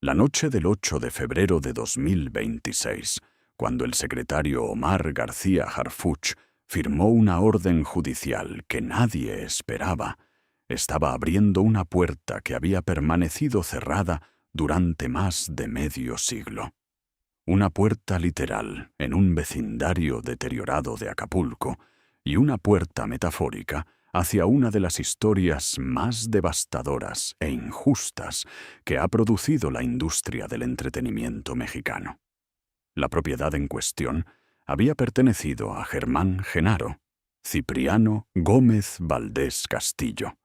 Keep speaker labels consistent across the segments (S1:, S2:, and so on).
S1: La noche del 8 de febrero de 2026, cuando el secretario Omar García Harfuch firmó una orden judicial que nadie esperaba, estaba abriendo una puerta que había permanecido cerrada durante más de medio siglo. Una puerta literal en un vecindario deteriorado de Acapulco y una puerta metafórica hacia una de las historias más devastadoras e injustas que ha producido la industria del entretenimiento mexicano. La propiedad en cuestión había pertenecido a Germán Genaro, Cipriano Gómez Valdés Castillo,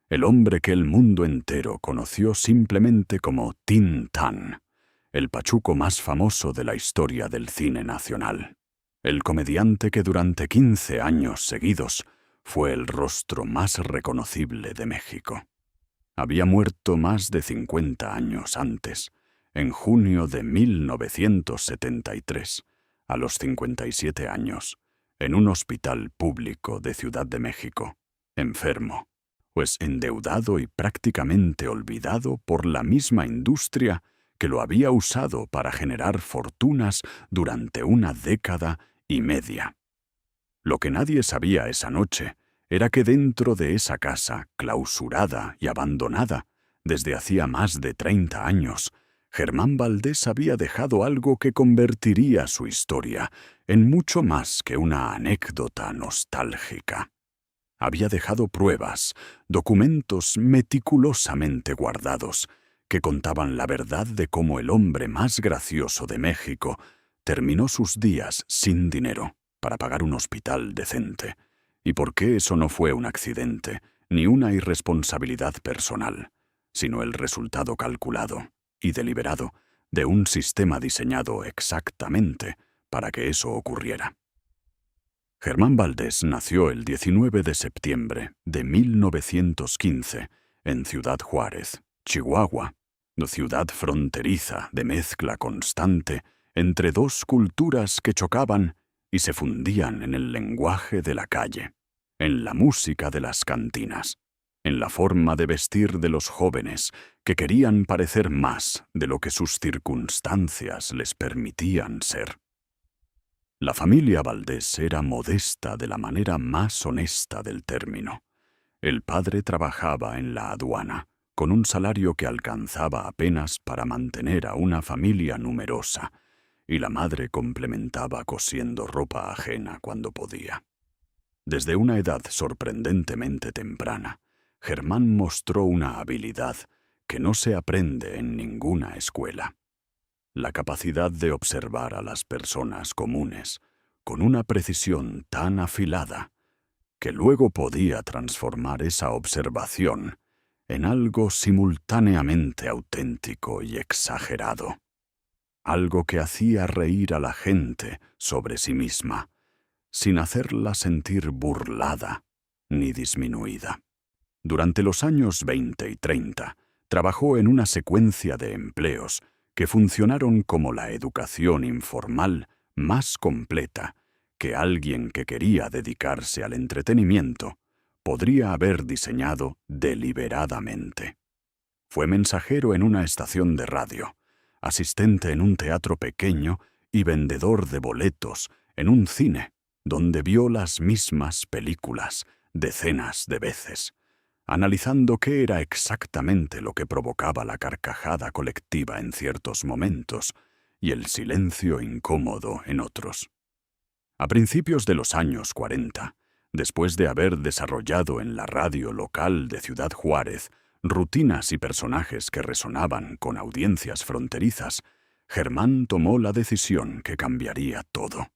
S1: el hombre que el mundo entero conoció simplemente como Tin Tan, el pachuco más famoso de la historia del cine nacional. El comediante que durante 15 años seguidos fue el rostro más reconocible de México. Había muerto más de 50 años antes, en junio de 1973, a los 57 años, en un hospital público de Ciudad de México, enfermo, pues endeudado y prácticamente olvidado por la misma industria que lo había usado para generar fortunas durante una década y media. Lo que nadie sabía esa noche era que dentro de esa casa, clausurada y abandonada, desde hacía más de 30 años, Germán Valdés había dejado algo que convertiría su historia en mucho más que una anécdota nostálgica. Había dejado pruebas, documentos meticulosamente guardados, que contaban la verdad de cómo el hombre más gracioso de México terminó sus días sin dinero para pagar un hospital decente, y por qué eso no fue un accidente ni una irresponsabilidad personal, sino el resultado calculado y deliberado de un sistema diseñado exactamente para que eso ocurriera. Germán Valdés nació el 19 de septiembre de 1915 en Ciudad Juárez, Chihuahua, ciudad fronteriza de mezcla constante entre dos culturas que chocaban y se fundían en el lenguaje de la calle, en la música de las cantinas, en la forma de vestir de los jóvenes que querían parecer más de lo que sus circunstancias les permitían ser. La familia Valdés era modesta de la manera más honesta del término. El padre trabajaba en la aduana, con un salario que alcanzaba apenas para mantener a una familia numerosa, y la madre complementaba cosiendo ropa ajena cuando podía. Desde una edad sorprendentemente temprana, Germán mostró una habilidad que no se aprende en ninguna escuela: la capacidad de observar a las personas comunes con una precisión tan afilada que luego podía transformar esa observación en algo simultáneamente auténtico y exagerado. Algo que hacía reír a la gente sobre sí misma, sin hacerla sentir burlada ni disminuida. Durante los años 20 y 30, trabajó en una secuencia de empleos que funcionaron como la educación informal más completa que alguien que quería dedicarse al entretenimiento podría haber diseñado deliberadamente. Fue mensajero en una estación de radio, asistente en un teatro pequeño y vendedor de boletos en un cine donde vio las mismas películas decenas de veces, analizando qué era exactamente lo que provocaba la carcajada colectiva en ciertos momentos y el silencio incómodo en otros. A principios de los años 40, después de haber desarrollado en la radio local de Ciudad Juárez rutinas y personajes que resonaban con audiencias fronterizas, Germán tomó la decisión que cambiaría todo: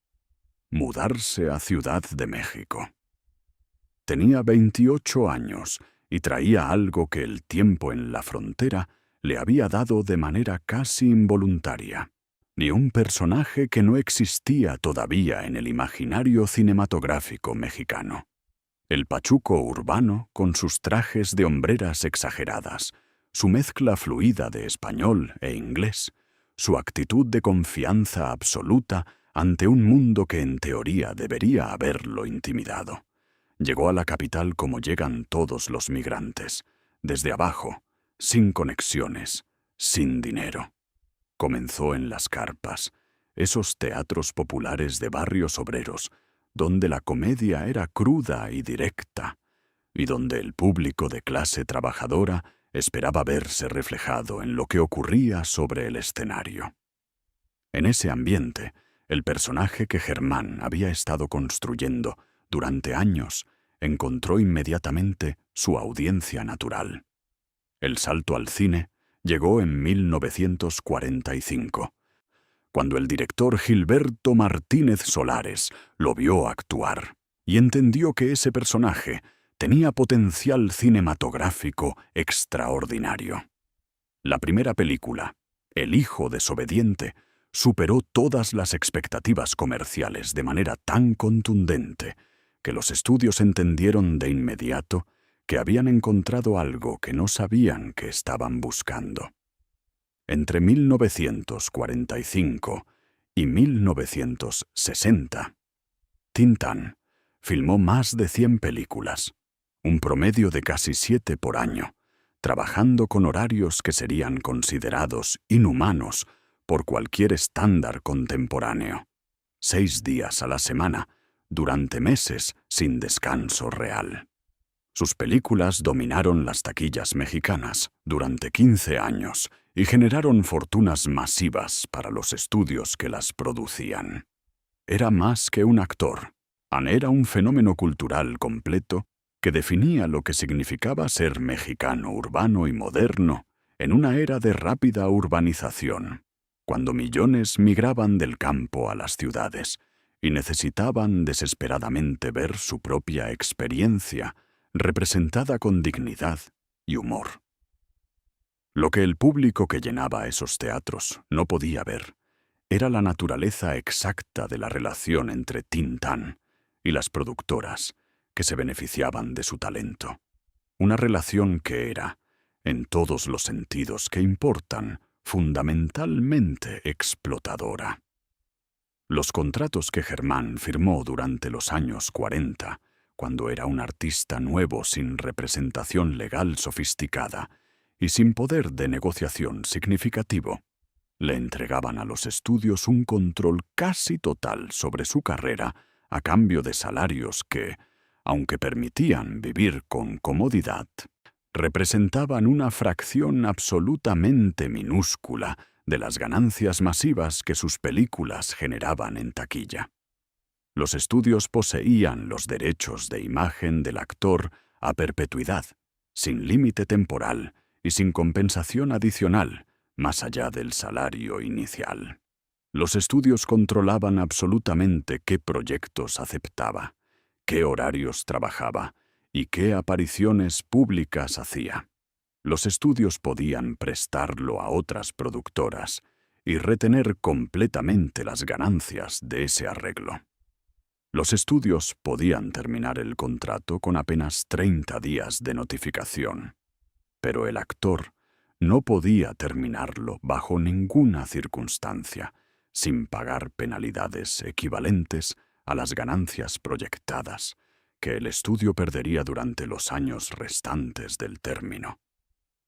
S1: mudarse a Ciudad de México. Tenía 28 años y traía algo que el tiempo en la frontera le había dado de manera casi involuntaria: ni un personaje que no existía todavía en el imaginario cinematográfico mexicano. El pachuco urbano con sus trajes de hombreras exageradas, su mezcla fluida de español e inglés, su actitud de confianza absoluta ante un mundo que en teoría debería haberlo intimidado. Llegó a la capital como llegan todos los migrantes, desde abajo, sin conexiones, sin dinero, Comenzó en las carpas, esos teatros populares de barrios obreros, donde la comedia era cruda y directa, y donde el público de clase trabajadora esperaba verse reflejado en lo que ocurría sobre el escenario. En ese ambiente, el personaje que Germán había estado construyendo durante años encontró inmediatamente su audiencia natural. El salto al cine llegó en 1945, cuando el director Gilberto Martínez Solares lo vio actuar y entendió que ese personaje tenía potencial cinematográfico extraordinario. La primera película, El hijo desobediente, superó todas las expectativas comerciales de manera tan contundente que los estudios entendieron de inmediato que habían encontrado algo que no sabían que estaban buscando. Entre 1945 y 1960, Tintán filmó más de 100 películas, un promedio de casi 7 por año, trabajando con horarios que serían considerados inhumanos por cualquier estándar contemporáneo. 6 días a la semana, durante meses sin descanso real. Sus películas dominaron las taquillas mexicanas durante 15 años y generaron fortunas masivas para los estudios que las producían. Era más que un actor, era un fenómeno cultural completo que definía lo que significaba ser mexicano urbano y moderno en una era de rápida urbanización, cuando millones migraban del campo a las ciudades y necesitaban desesperadamente ver su propia experiencia representada con dignidad y humor. Lo que el público que llenaba esos teatros no podía ver era la naturaleza exacta de la relación entre Tintán y las productoras que se beneficiaban de su talento. Una relación que era, en todos los sentidos que importan, fundamentalmente explotadora. Los contratos que Germán firmó durante los años 40, cuando era un artista nuevo sin representación legal sofisticada y sin poder de negociación significativo, le entregaban a los estudios un control casi total sobre su carrera a cambio de salarios que, aunque permitían vivir con comodidad, representaban una fracción absolutamente minúscula de las ganancias masivas que sus películas generaban en taquilla. Los estudios poseían los derechos de imagen del actor a perpetuidad, sin límite temporal y sin compensación adicional, más allá del salario inicial. Los estudios controlaban absolutamente qué proyectos aceptaba, qué horarios trabajaba y qué apariciones públicas hacía. Los estudios podían prestarlo a otras productoras y retener completamente las ganancias de ese arreglo. Los estudios podían terminar el contrato con apenas 30 días de notificación, pero el actor no podía terminarlo bajo ninguna circunstancia, sin pagar penalidades equivalentes a las ganancias proyectadas que el estudio perdería durante los años restantes del término.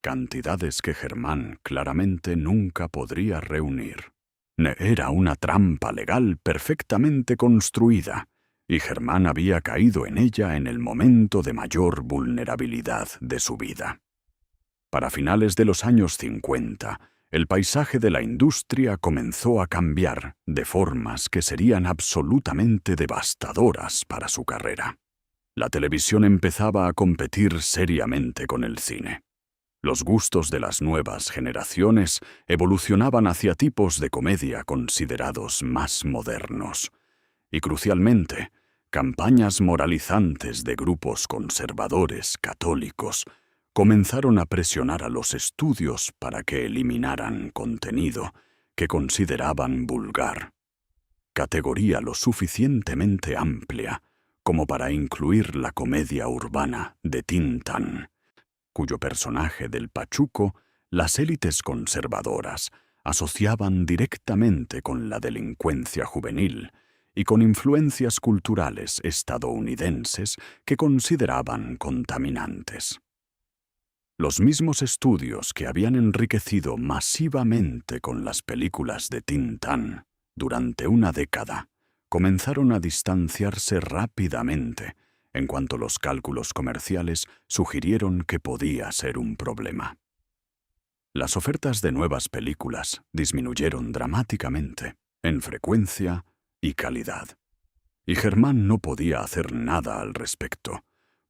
S1: Cantidades que Germán claramente nunca podría reunir. Era una trampa legal perfectamente construida, y Germán había caído en ella en el momento de mayor vulnerabilidad de su vida. Para finales de los años 50, el paisaje de la industria comenzó a cambiar de formas que serían absolutamente devastadoras para su carrera. La televisión empezaba a competir seriamente con el cine. Los gustos de las nuevas generaciones evolucionaban hacia tipos de comedia considerados más modernos. Y crucialmente, campañas moralizantes de grupos conservadores católicos comenzaron a presionar a los estudios para que eliminaran contenido que consideraban vulgar, categoría lo suficientemente amplia como para incluir la comedia urbana de Tintán, cuyo personaje del Pachuco las élites conservadoras asociaban directamente con la delincuencia juvenil y con influencias culturales estadounidenses que consideraban contaminantes. Los mismos estudios que habían enriquecido masivamente con las películas de Tintán durante una década comenzaron a distanciarse rápidamente en cuanto los cálculos comerciales sugirieron que podía ser un problema. Las ofertas de nuevas películas disminuyeron dramáticamente en frecuencia y calidad. Y Germán no podía hacer nada al respecto,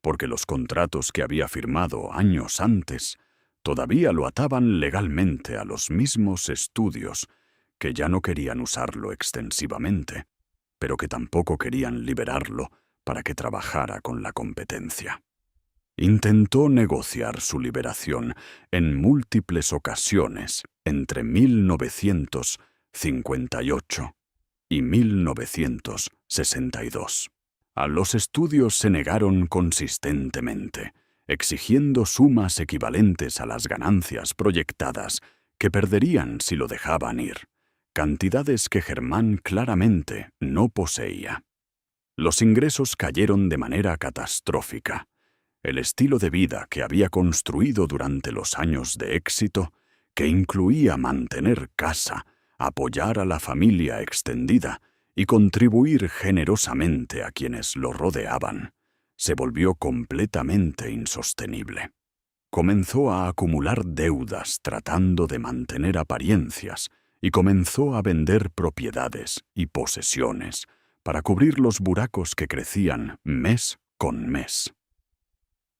S1: porque los contratos que había firmado años antes todavía lo ataban legalmente a los mismos estudios que ya no querían usarlo extensivamente, pero que tampoco querían liberarlo para que trabajara con la competencia. Intentó negociar su liberación en múltiples ocasiones entre 1958 y 1962. Los estudios se negaron consistentemente, exigiendo sumas equivalentes a las ganancias proyectadas que perderían si lo dejaban ir, cantidades que Germán claramente no poseía. Los ingresos cayeron de manera catastrófica. El estilo de vida que había construido durante los años de éxito, que incluía mantener casa, apoyar a la familia extendida y contribuir generosamente a quienes lo rodeaban, se volvió completamente insostenible. Comenzó a acumular deudas tratando de mantener apariencias y comenzó a vender propiedades y posesiones para cubrir los buracos que crecían mes con mes.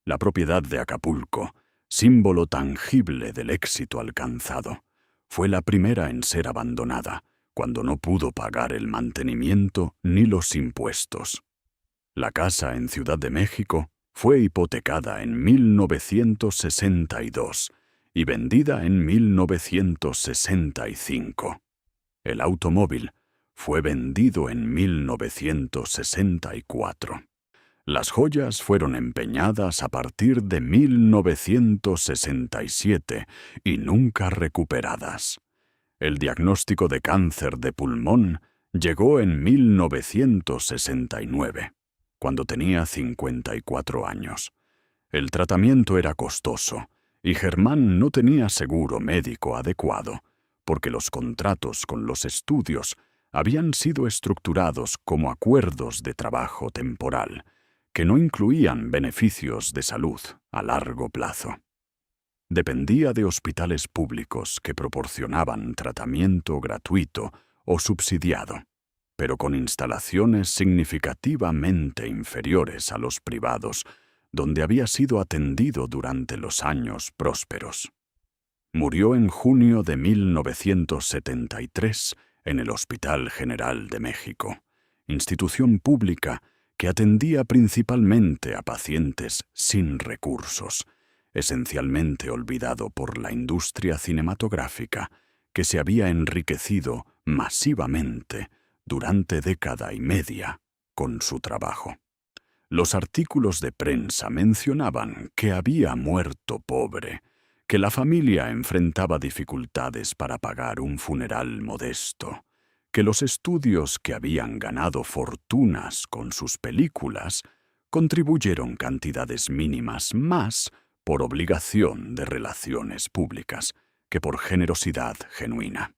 S1: La propiedad de Acapulco, símbolo tangible del éxito alcanzado, fue la primera en ser abandonada cuando no pudo pagar el mantenimiento ni los impuestos. La casa en Ciudad de México fue hipotecada en 1962 y vendida en 1965. El automóvil fue vendido en 1964. Las joyas fueron empeñadas a partir de 1967 y nunca recuperadas. El diagnóstico de cáncer de pulmón llegó en 1969, cuando tenía 54 años. El tratamiento era costoso y Germán no tenía seguro médico adecuado, porque los contratos con los estudios habían sido estructurados como acuerdos de trabajo temporal, que no incluían beneficios de salud a largo plazo. Dependía de hospitales públicos que proporcionaban tratamiento gratuito o subsidiado, pero con instalaciones significativamente inferiores a los privados, donde había sido atendido durante los años prósperos. Murió en junio de 1973 en el Hospital General de México, institución pública que atendía principalmente a pacientes sin recursos, esencialmente olvidado por la industria cinematográfica que se había enriquecido masivamente durante década y media con su trabajo. Los artículos de prensa mencionaban que había muerto pobre, que la familia enfrentaba dificultades para pagar un funeral modesto, que los estudios que habían ganado fortunas con sus películas contribuyeron cantidades mínimas más por obligación de relaciones públicas que por generosidad genuina.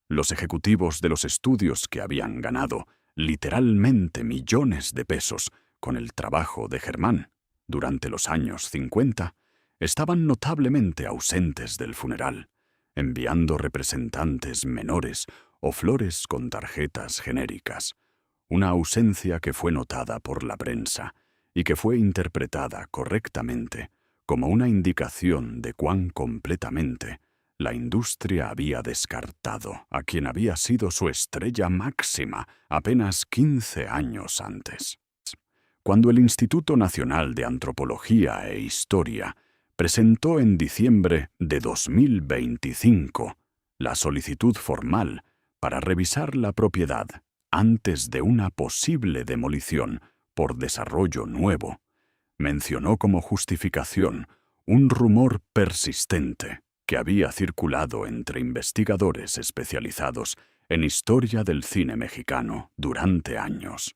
S1: Los ejecutivos de los estudios que habían ganado literalmente millones de pesos con el trabajo de Germán durante los años 50 estaban notablemente ausentes del funeral, enviando representantes menores o flores con tarjetas genéricas, una ausencia que fue notada por la prensa y que fue interpretada correctamente como una indicación de cuán completamente la industria había descartado a quien había sido su estrella máxima apenas 15 años antes. Cuando el Instituto Nacional de Antropología e Historia presentó en diciembre de 2025 la solicitud formal para revisar la propiedad antes de una posible demolición por desarrollo nuevo, mencionó como justificación un rumor persistente que había circulado entre investigadores especializados en historia del cine mexicano durante años,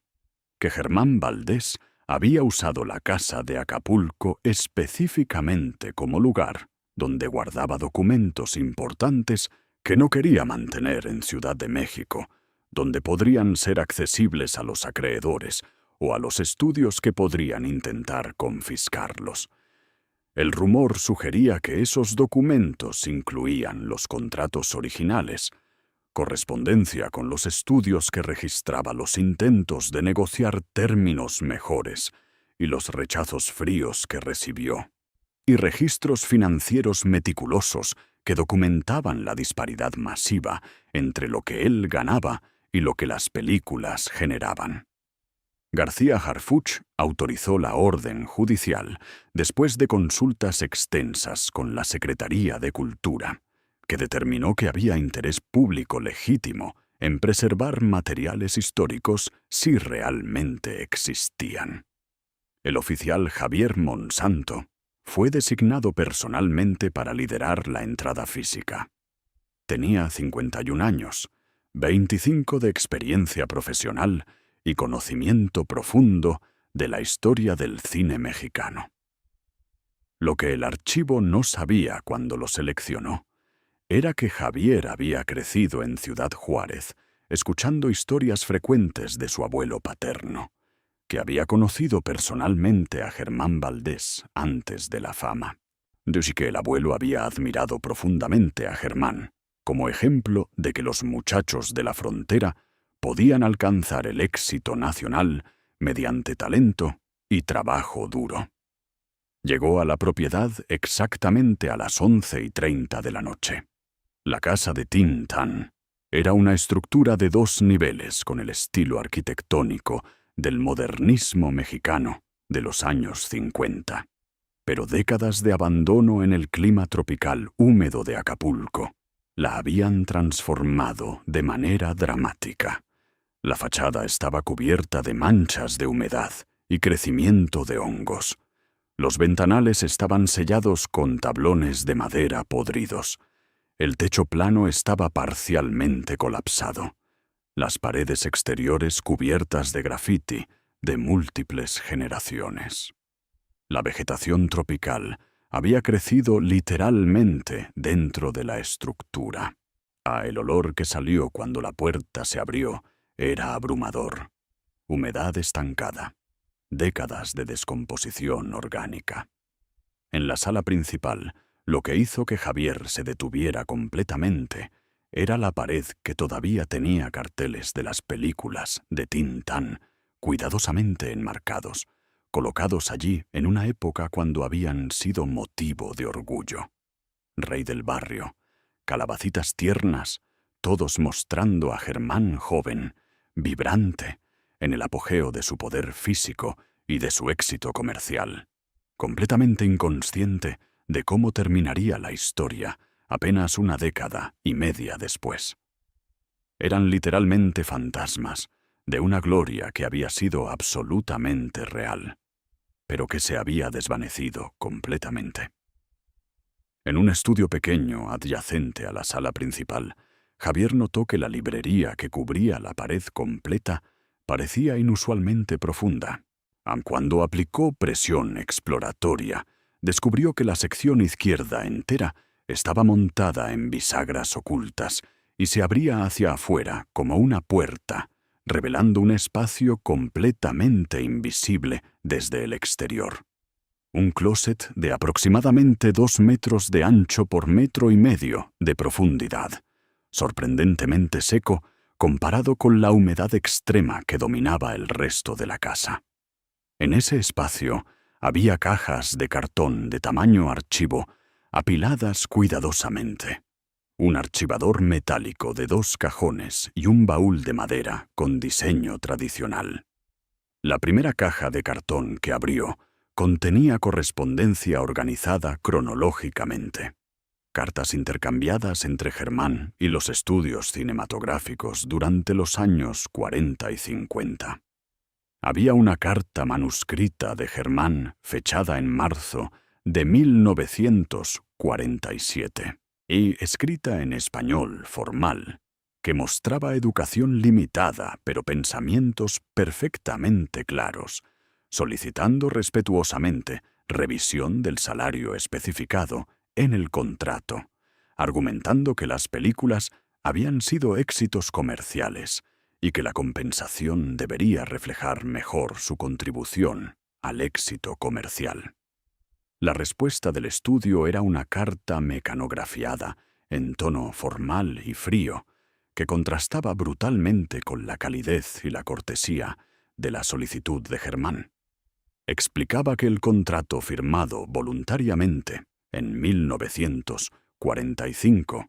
S1: que Germán Valdés había usado la casa de Acapulco específicamente como lugar donde guardaba documentos importantes que no quería mantener en Ciudad de México, donde podrían ser accesibles a los acreedores o a los estudios que podrían intentar confiscarlos. El rumor sugería que esos documentos incluían los contratos originales, correspondencia con los estudios que registraba los intentos de negociar términos mejores y los rechazos fríos que recibió, y registros financieros meticulosos que documentaban la disparidad masiva entre lo que él ganaba y lo que las películas generaban. García Harfuch autorizó la orden judicial después de consultas extensas con la Secretaría de Cultura, que determinó que había interés público legítimo en preservar materiales históricos si realmente existían. El oficial Javier Monsanto fue designado personalmente para liderar la entrada física. Tenía 51 años, 25 de experiencia profesional y conocimiento profundo de la historia del cine mexicano. Lo que el archivo no sabía cuando lo seleccionó era que Javier había crecido en Ciudad Juárez, escuchando historias frecuentes de su abuelo paterno, que había conocido personalmente a Germán Valdés antes de la fama. Desde que el abuelo había admirado profundamente a Germán, como ejemplo de que los muchachos de la frontera podían alcanzar el éxito nacional mediante talento y trabajo duro. Llegó a la propiedad exactamente a las 11:30 de la noche. La casa de Tin Tan era una estructura de 2 niveles con el estilo arquitectónico del modernismo mexicano de los años 50, pero décadas de abandono en el clima tropical húmedo de Acapulco la habían transformado de manera dramática. La fachada estaba cubierta de manchas de humedad y crecimiento de hongos. Los ventanales estaban sellados con tablones de madera podridos. El techo plano estaba parcialmente colapsado. Las paredes exteriores cubiertas de grafiti de múltiples generaciones. La vegetación tropical había crecido literalmente dentro de la estructura. El olor que salió cuando la puerta se abrió era abrumador. Humedad estancada. Décadas de descomposición orgánica. En la sala principal, lo que hizo que Javier se detuviera completamente era la pared que todavía tenía carteles de las películas de Tin Tan, cuidadosamente enmarcados, colocados allí en una época cuando habían sido motivo de orgullo. Rey del barrio, Calabacitas tiernas, todos mostrando a Germán joven, vibrante, en el apogeo de su poder físico y de su éxito comercial, completamente inconsciente de cómo terminaría la historia apenas 1,5 décadas después. Eran literalmente fantasmas de una gloria que había sido absolutamente real, pero que se había desvanecido completamente. En un estudio pequeño adyacente a la sala principal, Javier notó que la librería que cubría la pared completa parecía inusualmente profunda. Aun cuando aplicó presión exploratoria, descubrió que la sección izquierda entera estaba montada en bisagras ocultas y se abría hacia afuera como una puerta, revelando un espacio completamente invisible desde el exterior. Un closet de aproximadamente 2 metros de ancho por 1,5 metros de profundidad, sorprendentemente seco comparado con la humedad extrema que dominaba el resto de la casa. En ese espacio había cajas de cartón de tamaño archivo apiladas cuidadosamente, un archivador metálico de 2 cajones y un baúl de madera con diseño tradicional. La primera caja de cartón que abrió contenía correspondencia organizada cronológicamente, cartas intercambiadas entre Germán y los estudios cinematográficos durante los años 40 y 50. Había una carta manuscrita de Germán fechada en marzo de 1947 y escrita en español formal, que mostraba educación limitada pero pensamientos perfectamente claros solicitando respetuosamente revisión del salario especificado en el contrato, argumentando que las películas habían sido éxitos comerciales y que la compensación debería reflejar mejor su contribución al éxito comercial. La respuesta del estudio era una carta mecanografiada en tono formal y frío, que contrastaba brutalmente con la calidez y la cortesía de la solicitud de Germán. Explicaba que el contrato firmado voluntariamente en 1945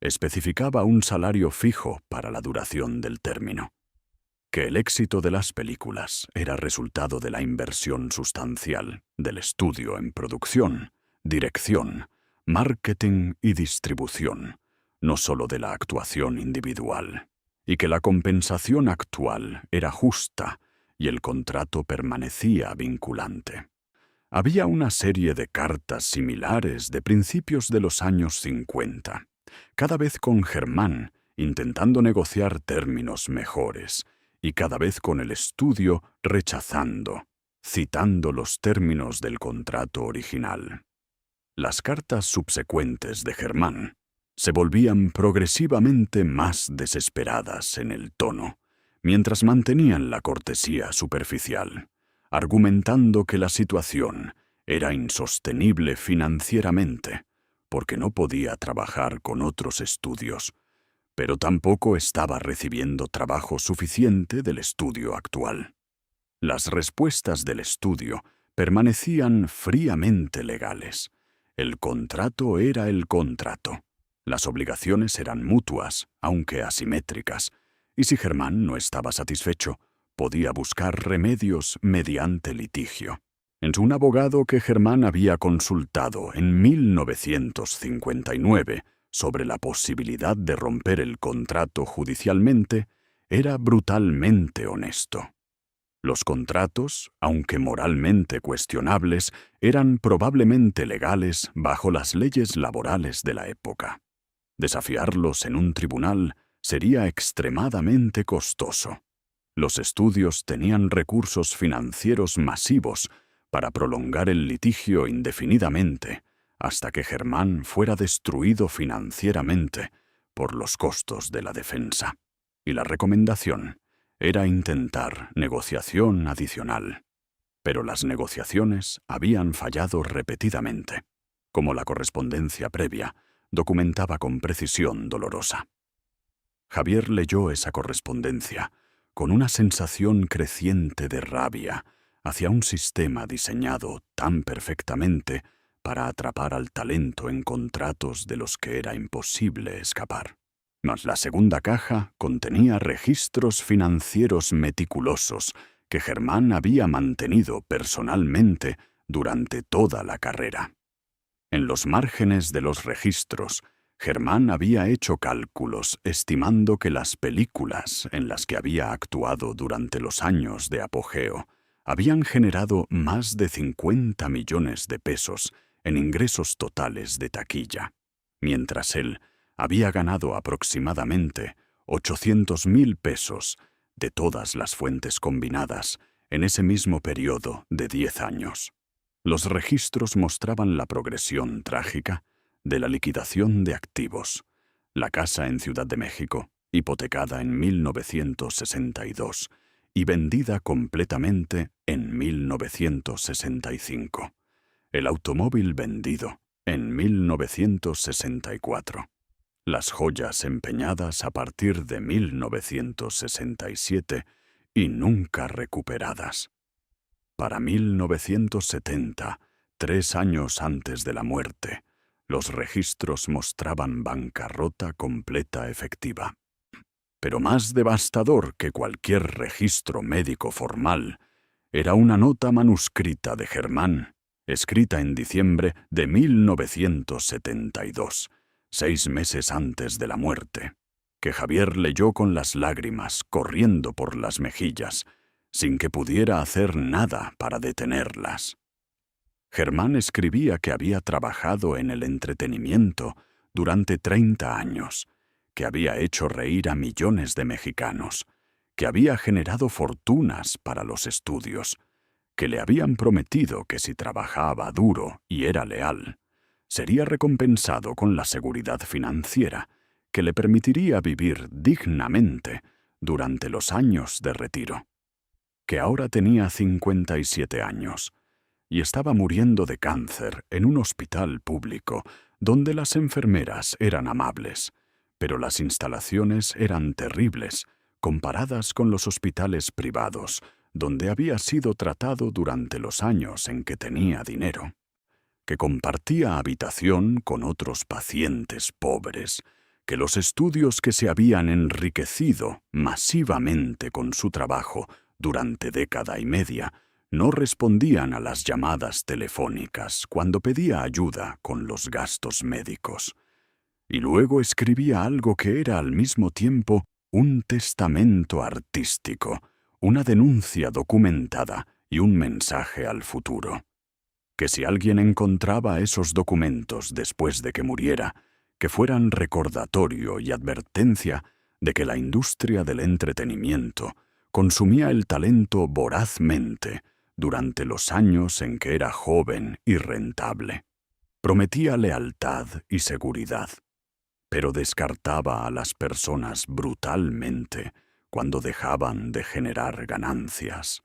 S1: especificaba un salario fijo para la duración del término, que el éxito de las películas era resultado de la inversión sustancial del estudio en producción, dirección, marketing y distribución, no solo de la actuación individual, y que la compensación actual era justa y el contrato permanecía vinculante. Había una serie de cartas similares de principios de los años 50, cada vez con Germán intentando negociar términos mejores, y cada vez con el estudio rechazando, citando los términos del contrato original. Las cartas subsecuentes de Germán se volvían progresivamente más desesperadas en el tono, mientras mantenían la cortesía superficial, argumentando que la situación era insostenible financieramente, porque no podía trabajar con otros estudios, pero tampoco estaba recibiendo trabajo suficiente del estudio actual. Las respuestas del estudio permanecían fríamente legales. El contrato era el contrato. Las obligaciones eran mutuas, aunque asimétricas, y si Germán no estaba satisfecho, podía buscar remedios mediante litigio. Un abogado que Germán había consultado en 1959 sobre la posibilidad de romper el contrato judicialmente, era brutalmente honesto. Los contratos, aunque moralmente cuestionables, eran probablemente legales bajo las leyes laborales de la época. Desafiarlos en un tribunal sería extremadamente costoso. Los estudios tenían recursos financieros masivos para prolongar el litigio indefinidamente, hasta que Germán fuera destruido financieramente por los costos de la defensa. Y la recomendación era intentar negociación adicional. Pero las negociaciones habían fallado repetidamente, como la correspondencia previa documentaba con precisión dolorosa. Javier leyó esa correspondencia con una sensación creciente de rabia hacia un sistema diseñado tan perfectamente para atrapar al talento en contratos de los que era imposible escapar. Mas la segunda caja contenía registros financieros meticulosos que Germán había mantenido personalmente durante toda la carrera. En los márgenes de los registros, Germán había hecho cálculos estimando que las películas en las que había actuado durante los años de apogeo habían generado más de 50 millones de pesos en ingresos totales de taquilla, mientras él había ganado aproximadamente 800.000 pesos de todas las fuentes combinadas en ese mismo periodo de 10 años. Los registros mostraban la progresión trágica de la liquidación de activos. La casa en Ciudad de México, hipotecada en 1962 y vendida completamente en 1965. El automóvil vendido en 1964. Las joyas empeñadas a partir de 1967 y nunca recuperadas. Para 1970, 3 años antes de la muerte, los registros mostraban bancarrota completa efectiva. Pero más devastador que cualquier registro médico formal era una nota manuscrita de Germán, escrita en diciembre de 1972, 6 meses antes de la muerte, que Javier leyó con las lágrimas corriendo por las mejillas, sin que pudiera hacer nada para detenerlas. Germán escribía que había trabajado en el entretenimiento durante 30 años, que había hecho reír a millones de mexicanos, que había generado fortunas para los estudios, que le habían prometido que si trabajaba duro y era leal, sería recompensado con la seguridad financiera que le permitiría vivir dignamente durante los años de retiro. Que ahora tenía 57 años y estaba muriendo de cáncer en un hospital público donde las enfermeras eran amables, pero las instalaciones eran terribles comparadas con los hospitales privados donde había sido tratado durante los años en que tenía dinero. Que compartía habitación con otros pacientes pobres, que los estudios que se habían enriquecido masivamente con su trabajo durante década y media no respondían a las llamadas telefónicas cuando pedía ayuda con los gastos médicos. Y luego escribía algo que era al mismo tiempo un testamento artístico, una denuncia documentada y un mensaje al futuro. Que si alguien encontraba esos documentos después de que muriera, que fueran recordatorio y advertencia de que la industria del entretenimiento consumía el talento vorazmente durante los años en que era joven y rentable. Prometía lealtad y seguridad, pero descartaba a las personas brutalmente cuando dejaban de generar ganancias.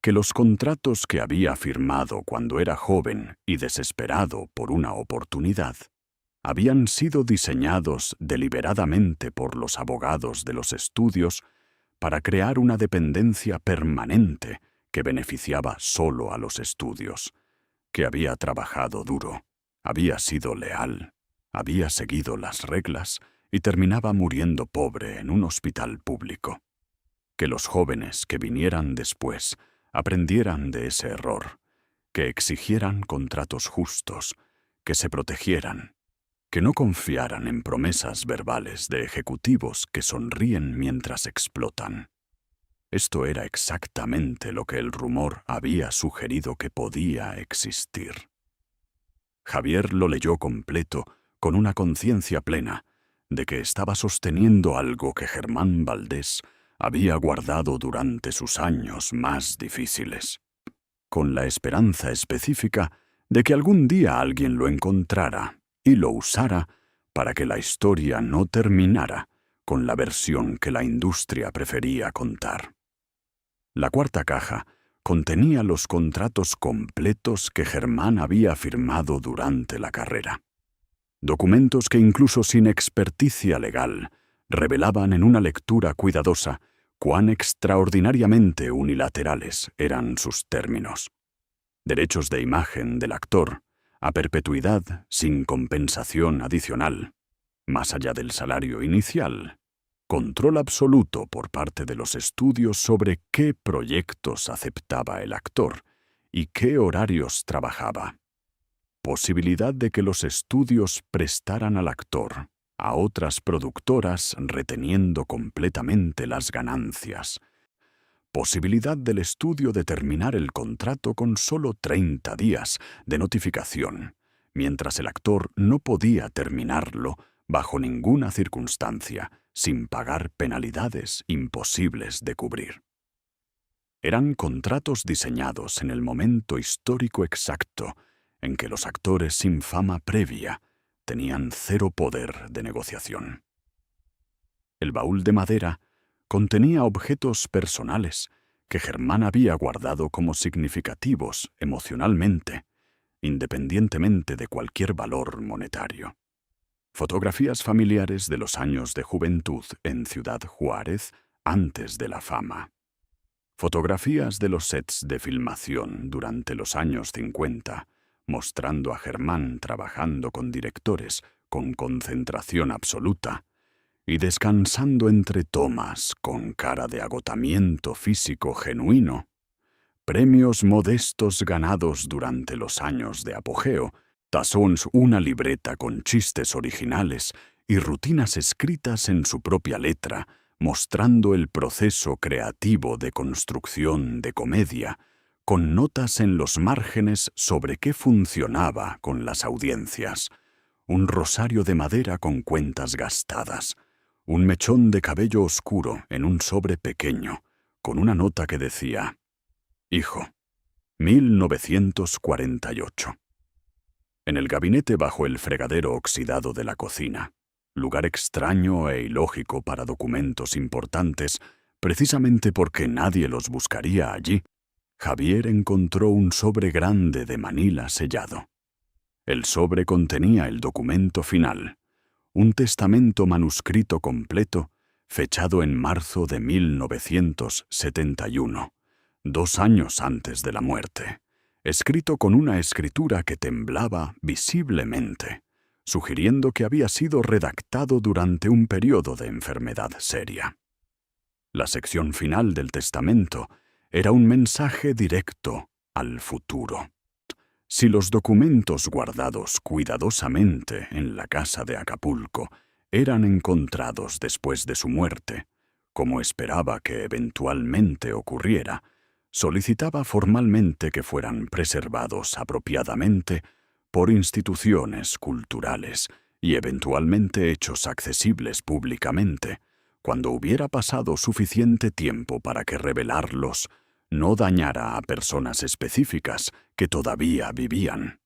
S1: Que los contratos que había firmado cuando era joven y desesperado por una oportunidad habían sido diseñados deliberadamente por los abogados de los estudios para crear una dependencia permanente que beneficiaba solo a los estudios, que había trabajado duro, había sido leal, había seguido las reglas y terminaba muriendo pobre en un hospital público. Que los jóvenes que vinieran después aprendieran de ese error, que exigieran contratos justos, que se protegieran, que no confiaran en promesas verbales de ejecutivos que sonríen mientras explotan. Esto era exactamente lo que el rumor había sugerido que podía existir. Javier lo leyó completo con una conciencia plena de que estaba sosteniendo algo que Germán Valdés había guardado durante sus años más difíciles, con la esperanza específica de que algún día alguien lo encontrara y lo usara para que la historia no terminara con la versión que la industria prefería contar. La cuarta caja contenía los contratos completos que Germán había firmado durante la carrera. Documentos que incluso sin experticia legal revelaban en una lectura cuidadosa cuán extraordinariamente unilaterales eran sus términos. Derechos de imagen del actor, a perpetuidad sin compensación adicional, más allá del salario inicial. Control absoluto por parte de los estudios sobre qué proyectos aceptaba el actor y qué horarios trabajaba. Posibilidad de que los estudios prestaran al actor a otras productoras reteniendo completamente las ganancias. Posibilidad del estudio de terminar el contrato con solo 30 días de notificación, mientras el actor no podía terminarlo bajo ninguna circunstancia, sin pagar penalidades imposibles de cubrir. Eran contratos diseñados en el momento histórico exacto en que los actores sin fama previa tenían cero poder de negociación. El baúl de madera contenía objetos personales que Germán había guardado como significativos emocionalmente, independientemente de cualquier valor monetario. Fotografías familiares de los años de juventud en Ciudad Juárez antes de la fama. Fotografías de los sets de filmación durante los años 50, mostrando a Germán trabajando con directores con concentración absoluta y descansando entre tomas con cara de agotamiento físico genuino. Premios modestos ganados durante los años de apogeo, tazones, una libreta con chistes originales y rutinas escritas en su propia letra, mostrando el proceso creativo de construcción de comedia, con notas en los márgenes sobre qué funcionaba con las audiencias, un rosario de madera con cuentas gastadas, un mechón de cabello oscuro en un sobre pequeño, con una nota que decía: «Hijo, 1948. En el gabinete bajo el fregadero oxidado de la cocina, lugar extraño e ilógico para documentos importantes, precisamente porque nadie los buscaría allí, Javier encontró un sobre grande de Manila sellado. El sobre contenía el documento final, un testamento manuscrito completo, fechado en marzo de 1971, 2 años antes de la muerte, escrito con una escritura que temblaba visiblemente, sugiriendo que había sido redactado durante un periodo de enfermedad seria. La sección final del testamento era un mensaje directo al futuro. Si los documentos guardados cuidadosamente en la casa de Acapulco eran encontrados después de su muerte, como esperaba que eventualmente ocurriera, solicitaba formalmente que fueran preservados apropiadamente por instituciones culturales y eventualmente hechos accesibles públicamente, cuando hubiera pasado suficiente tiempo para que revelarlos no dañara a personas específicas que todavía vivían.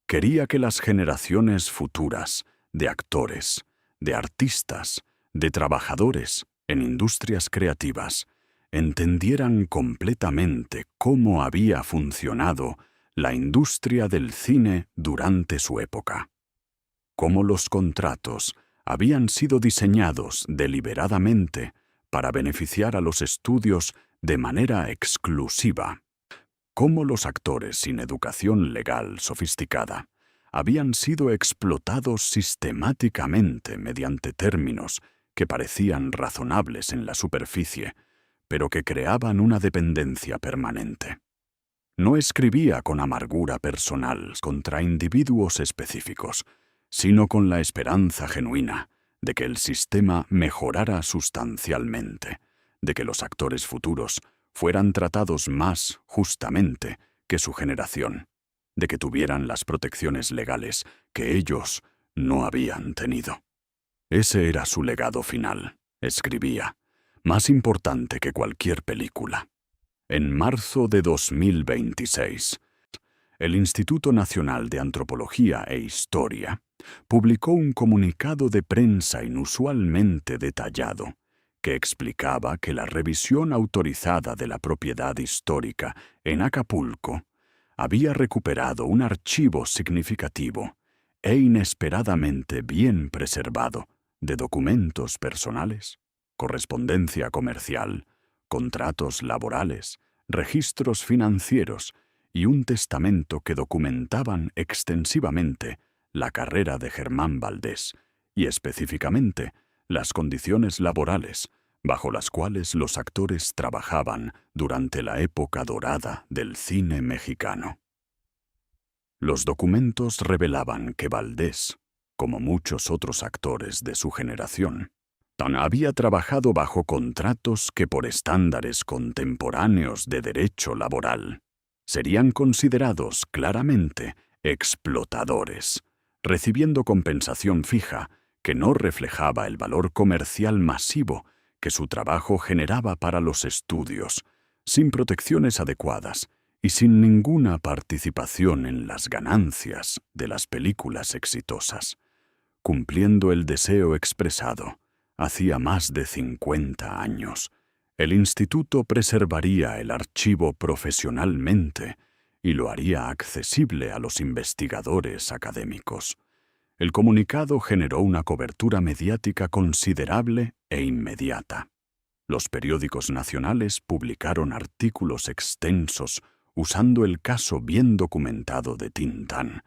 S1: Quería que las generaciones futuras de actores, de artistas, de trabajadores en industrias creativas entendieran completamente cómo había funcionado la industria del cine durante su época, cómo los contratos habían sido diseñados deliberadamente para beneficiar a los estudios de manera exclusiva, cómo los actores sin educación legal sofisticada habían sido explotados sistemáticamente mediante términos que parecían razonables en la superficie, pero que creaban una dependencia permanente. No escribía con amargura personal contra individuos específicos, sino con la esperanza genuina de que el sistema mejorara sustancialmente, de que los actores futuros fueran tratados más justamente que su generación, de que tuvieran las protecciones legales que ellos no habían tenido. Ese era su legado final, escribía, más importante que cualquier película. En marzo de 2026, el Instituto Nacional de Antropología e Historia publicó un comunicado de prensa inusualmente detallado que explicaba que la revisión autorizada de la propiedad histórica en Acapulco había recuperado un archivo significativo e inesperadamente bien preservado de documentos personales, correspondencia comercial, contratos laborales, registros financieros y un testamento que documentaban extensivamente la carrera de Germán Valdés y específicamente las condiciones laborales bajo las cuales los actores trabajaban durante la época dorada del cine mexicano. Los documentos revelaban que Valdés, como muchos otros actores de su generación, había trabajado bajo contratos que por estándares contemporáneos de derecho laboral serían considerados claramente explotadores, recibiendo compensación fija que no reflejaba el valor comercial masivo que su trabajo generaba para los estudios, sin protecciones adecuadas y sin ninguna participación en las ganancias de las películas exitosas, cumpliendo el deseo expresado. Hacía más de 50 años, el instituto preservaría el archivo profesionalmente y lo haría accesible a los investigadores académicos. El comunicado generó una cobertura mediática considerable e inmediata. Los periódicos nacionales publicaron artículos extensos usando el caso bien documentado de Tintán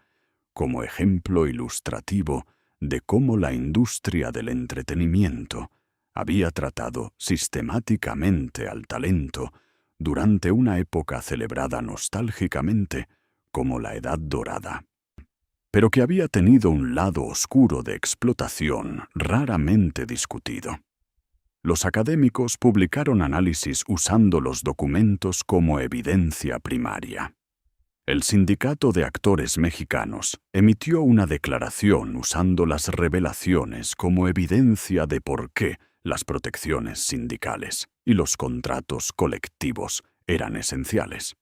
S1: como ejemplo ilustrativo de cómo la industria del entretenimiento había tratado sistemáticamente al talento durante una época celebrada nostálgicamente como la Edad Dorada, pero que había tenido un lado oscuro de explotación raramente discutido. Los académicos publicaron análisis usando los documentos como evidencia primaria. El Sindicato de Actores Mexicanos emitió una declaración usando las revelaciones como evidencia de por qué las protecciones sindicales y los contratos colectivos eran esenciales.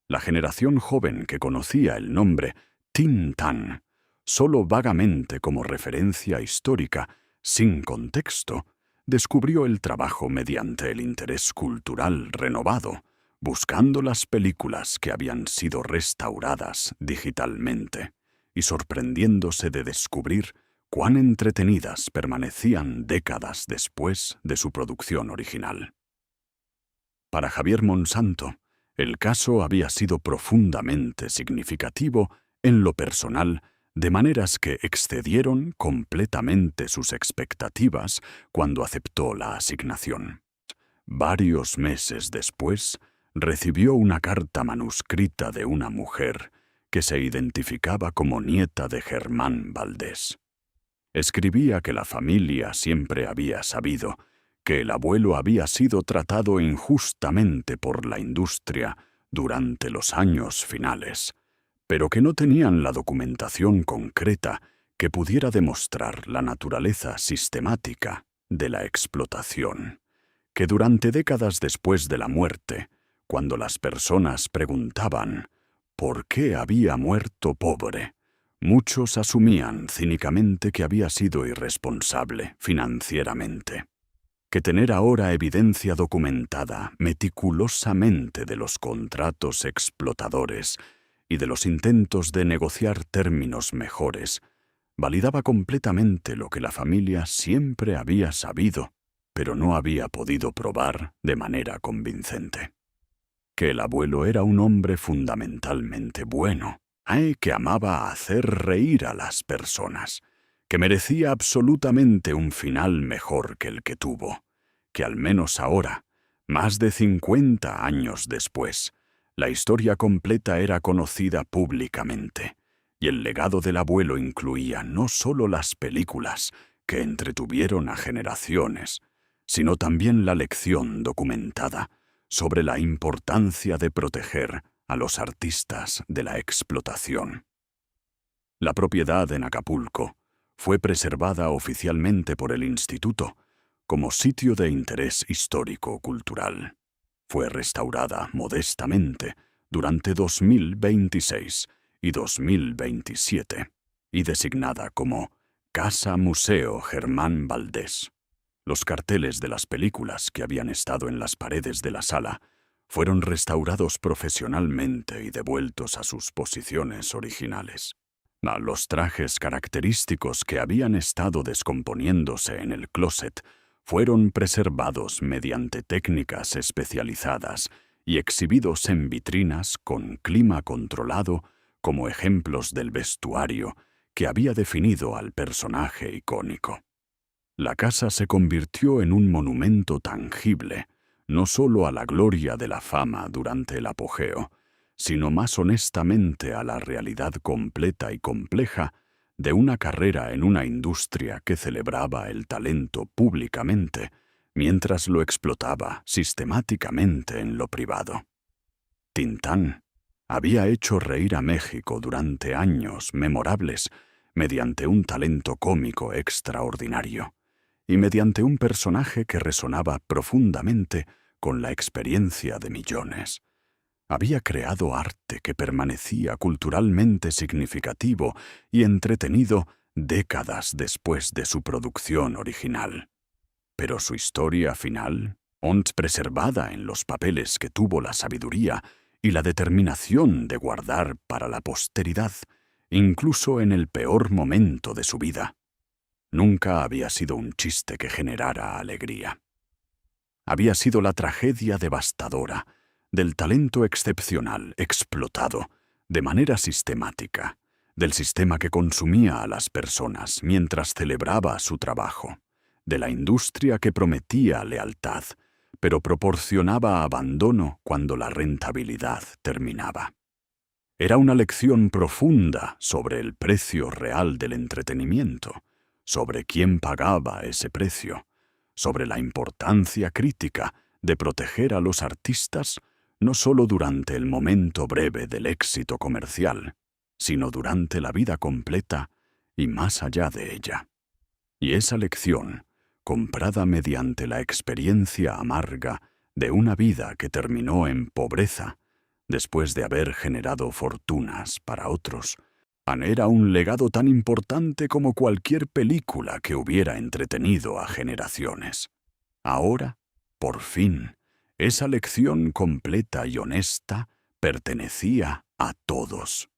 S1: La generación joven que conocía el nombre Tin Tan solo vagamente como referencia histórica, sin contexto, descubrió el trabajo mediante el interés cultural renovado, buscando las películas que habían sido restauradas digitalmente y sorprendiéndose de descubrir cuán entretenidas permanecían décadas después de su producción original. Para Javier Monsanto, el caso había sido profundamente significativo en lo personal, de maneras que excedieron completamente sus expectativas cuando aceptó la asignación. Varios meses después, recibió una carta manuscrita de una mujer que se identificaba como nieta de Germán Valdés. Escribía que la familia siempre había sabido que el abuelo había sido tratado injustamente por la industria durante los años finales, pero que no tenían la documentación concreta que pudiera demostrar la naturaleza sistemática de la explotación, que durante décadas después de la muerte, cuando las personas preguntaban ¿por qué había muerto pobre?, muchos asumían cínicamente que había sido irresponsable financieramente. Que tener ahora evidencia documentada meticulosamente de los contratos explotadores y de los intentos de negociar términos mejores, validaba completamente lo que la familia siempre había sabido, pero no había podido probar de manera convincente. Que el abuelo era un hombre fundamentalmente bueno, que amaba hacer reír a las personas, que merecía absolutamente un final mejor que el que tuvo, que al menos ahora, más de 50 años después, la historia completa era conocida públicamente, y el legado del abuelo incluía no solo las películas que entretuvieron a generaciones, sino también la lección documentada sobre la importancia de proteger a los artistas de la explotación. La propiedad en Acapulco fue preservada oficialmente por el Instituto como sitio de interés histórico-cultural. Fue restaurada modestamente durante 2026 y 2027 y designada como Casa Museo Germán Valdés. Los carteles de las películas que habían estado en las paredes de la sala fueron restaurados profesionalmente y devueltos a sus posiciones originales. Los trajes característicos que habían estado descomponiéndose en el closet fueron preservados mediante técnicas especializadas y exhibidos en vitrinas con clima controlado como ejemplos del vestuario que había definido al personaje icónico. La casa se convirtió en un monumento tangible, no solo a la gloria de la fama durante el apogeo, sino más honestamente a la realidad completa y compleja de una carrera en una industria que celebraba el talento públicamente, mientras lo explotaba sistemáticamente en lo privado. Tintán había hecho reír a México durante años memorables mediante un talento cómico extraordinario y mediante un personaje que resonaba profundamente con la experiencia de millones. Había creado arte que permanecía culturalmente significativo y entretenido décadas después de su producción original. Pero su historia final, preservada en los papeles que tuvo la sabiduría y la determinación de guardar para la posteridad, incluso en el peor momento de su vida, nunca había sido un chiste que generara alegría. Había sido la tragedia devastadora del talento excepcional explotado de manera sistemática, del sistema que consumía a las personas mientras celebraba su trabajo, de la industria que prometía lealtad, pero proporcionaba abandono cuando la rentabilidad terminaba. Era una lección profunda sobre el precio real del entretenimiento, sobre quién pagaba ese precio, sobre la importancia crítica de proteger a los artistas no solo durante el momento breve del éxito comercial, sino durante la vida completa y más allá de ella. Y esa lección, comprada mediante la experiencia amarga de una vida que terminó en pobreza, Después de haber generado fortunas para otros, Anne era un legado tan importante como cualquier película que hubiera entretenido a generaciones. Ahora, por fin, esa lección completa y honesta pertenecía a todos.